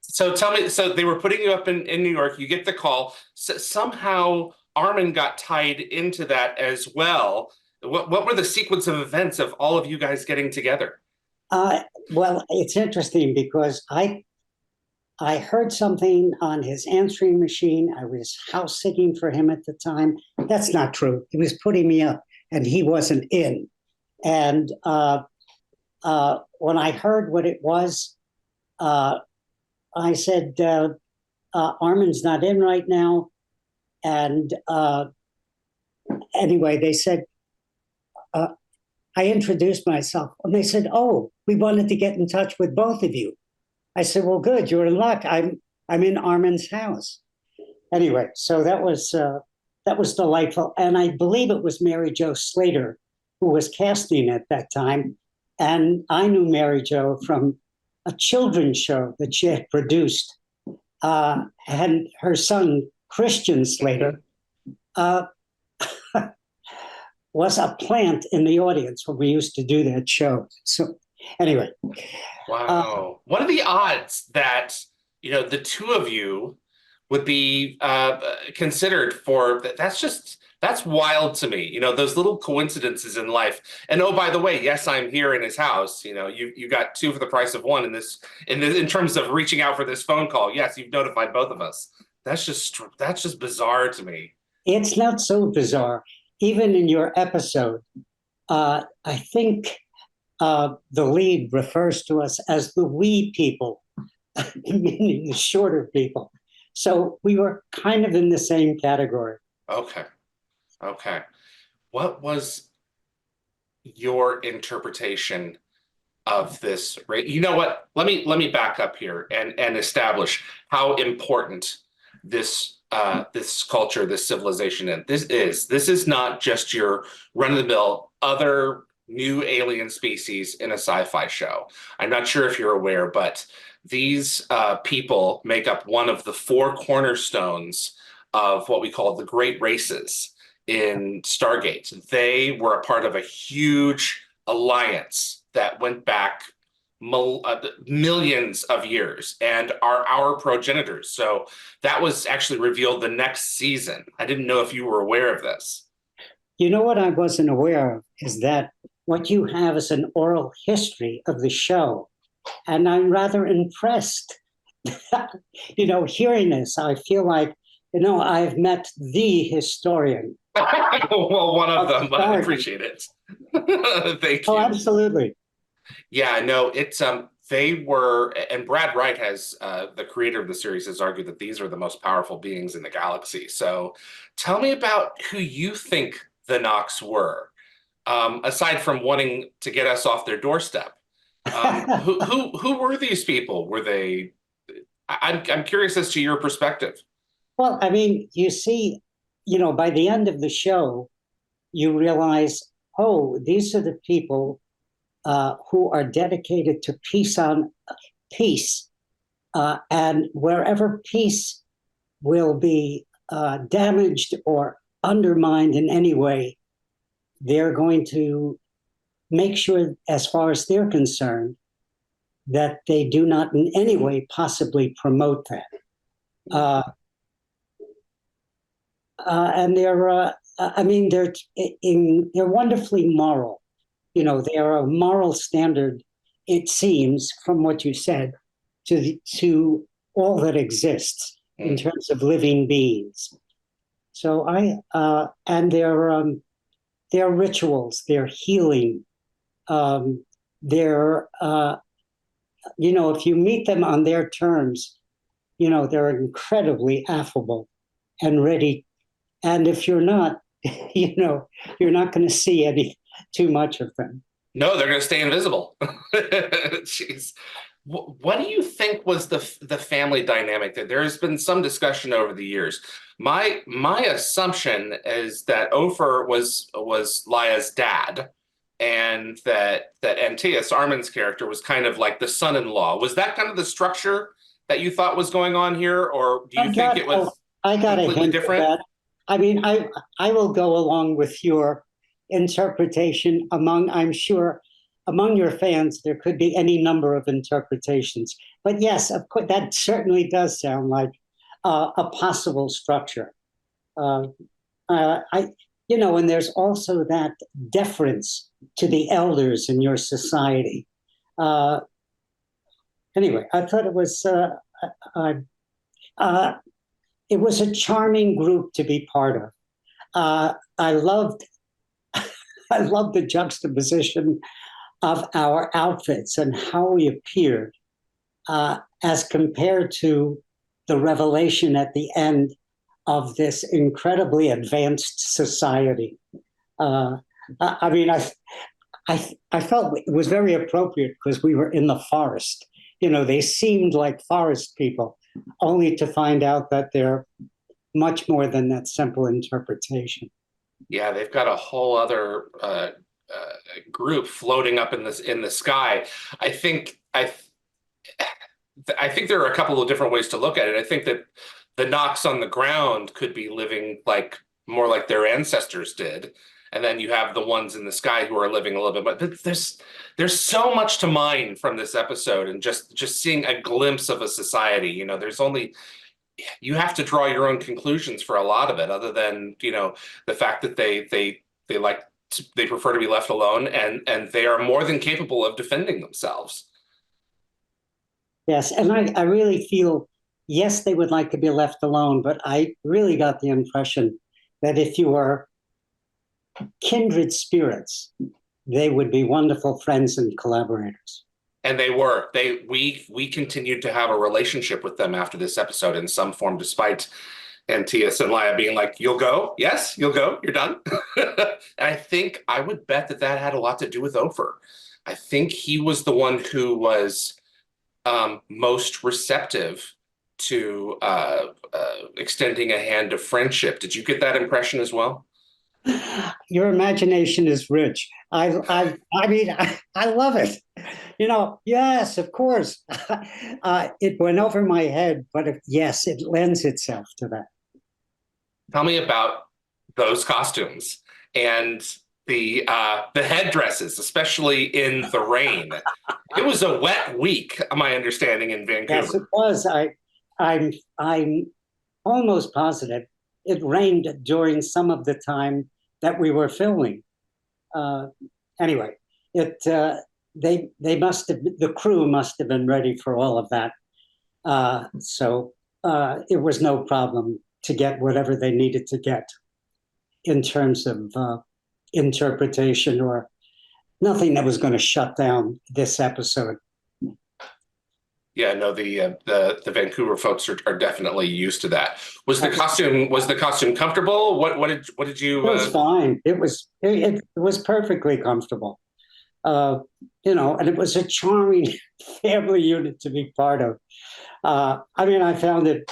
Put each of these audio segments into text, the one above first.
So tell me, so they were putting you up in New York, you get the call. Somehow Armin got tied into that as well. What were the sequence of events of all of you guys getting together? Uh, well, it's interesting because I heard something on his answering machine. I was house sitting for him at the time. That's not true. He was putting me up, and he wasn't in. And when I heard what it was, uh, I said, "Armin's not in right now." And anyway, they said, uh, I introduced myself, and they said, "Oh, we wanted to get in touch with both of you." I said, "Well, good, you're in luck. I'm in Armin's house." Anyway, so that was delightful, and I believe it was Mary Jo Slater who was casting at that time, and I knew Mary Jo from a children's show that she had produced, and her son Christian Slater uh, was a plant in the audience when we used to do that show. So anyway, uh, Wow. What are the odds that, the two of you would be considered for that's wild to me. Those little coincidences in life. And oh, by the way, yes, I'm here in his house. You got two for the price of one in terms of reaching out for this phone call. Yes, you've notified both of us. That's just bizarre to me. it's not so bizarre. Even in your episode, I think the lead refers to us as the we people, meaning the shorter people. So we were kind of in the same category. Okay. Okay. What was your interpretation of this, right? You know what? Let me back up here and establish how important this culture, this civilization, and this is not just your run-of-the-mill other new alien species in a sci-fi show. I'm not sure if you're aware, but these people make up one of the four cornerstones of what we call the Great Races in Stargate. They were a part of a huge alliance that went back millions of years and are our progenitors. So that was actually revealed the next season. I didn't know if you were aware of this. You know what I wasn't aware of is that what you have is an oral history of the show. And I'm rather impressed. Hearing this, I feel like, I've met the historian Well, one of of them, but I Stargate. appreciate it. Thank Oh, you. absolutely. Yeah, no, it's they were, and Brad Wright has the creator of the series has argued that these are the most powerful beings in the galaxy. So tell me about who you think the Nox were, aside from wanting to get us off their doorstep. Who were these people? Were they? I'm curious as to your perspective. Well, I mean, you see, by the end of the show, you realize, oh, these are the people who are dedicated to peace, and wherever peace will be damaged or undermined in any way, they're going to make sure, as far as they're concerned, that they do not in any way possibly promote that. Uh, and I mean, they're wonderfully moral. They are a moral standard, it seems, from what you said, to all that exists in Mm. terms of living beings. So and their rituals, their healing, um, their, if you meet them on their terms, they're incredibly affable and ready. And if you're not, you're not going to see any too much of them. No, they're going to stay invisible. Jeez. What do you think was the family dynamic there? There has been some discussion over the years. My assumption is that Ohper was Laya's dad, and that Antaeus, Armin's character, was kind of like the son-in-law. Was that kind of the structure that you thought was going on here, or do I you think got, it oh, was I got a completely hint of different? that. I mean, I will go along with your interpretation among, I'm sure, among your fans, there could be any number of interpretations. But yes, of course, that certainly does sound like a possible structure. I, and there's also that deference to the elders in your society. Anyway, I thought it was a charming group to be part of. I loved the juxtaposition of our outfits and how we appeared as compared to the revelation at the end of this incredibly advanced society. I mean, I felt it was very appropriate because we were in the forest. They seemed like forest people, only to find out that they're much more than that simple interpretation. Yeah, they've got a whole other group floating up in the sky. I think there are a couple of different ways to look at it. I think that the NOX on the ground could be living more like their ancestors did, and then you have the ones in the sky who are living a little bit. But there's so much to mine from this episode, and just seeing a glimpse of a society. You have to draw your own conclusions for a lot of it, other than the fact that they prefer to be left alone, and they are more than capable of defending themselves. Yes, and I really feel, yes, they would like to be left alone, but I really got the impression that if you are kindred spirits, they would be wonderful friends and collaborators. And they were. We continued to have a relationship with them after this episode in some form, despite Antaeus and Laia being like, "You'll go? Yes, you'll go. You're done." And I would bet that had a lot to do with Ohper. I think he was the one who was most receptive to extending a hand of friendship. Did you get that impression as well? Your imagination is rich. I mean, I love it. Yes, of course. It went over my head, but yes, it lends itself to that. Tell me about those costumes and the headdresses, especially in the rain. It was a wet week, my understanding, in Vancouver. Yes, it was. I'm almost positive it rained during some of the time that we were filming. Anyway, they must have, the crew must have been ready for all of that. So it was no problem to get whatever they needed to get in terms of interpretation, or nothing that was going to shut down this episode. Yeah, no, the Vancouver folks are definitely used to that. Was the costume comfortable? What did you? It was fine. It was perfectly comfortable. And it was a charming family unit to be part of. I mean, I found it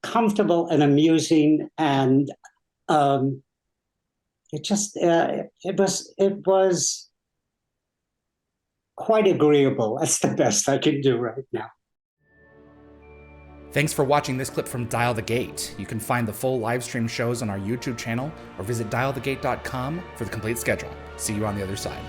comfortable and amusing, and it was quite agreeable. That's the best I can do right now. Thanks for watching this clip from Dial the Gate. You can find the full live stream shows on our YouTube channel or visit dialthegate.com for the complete schedule. See you on the other side.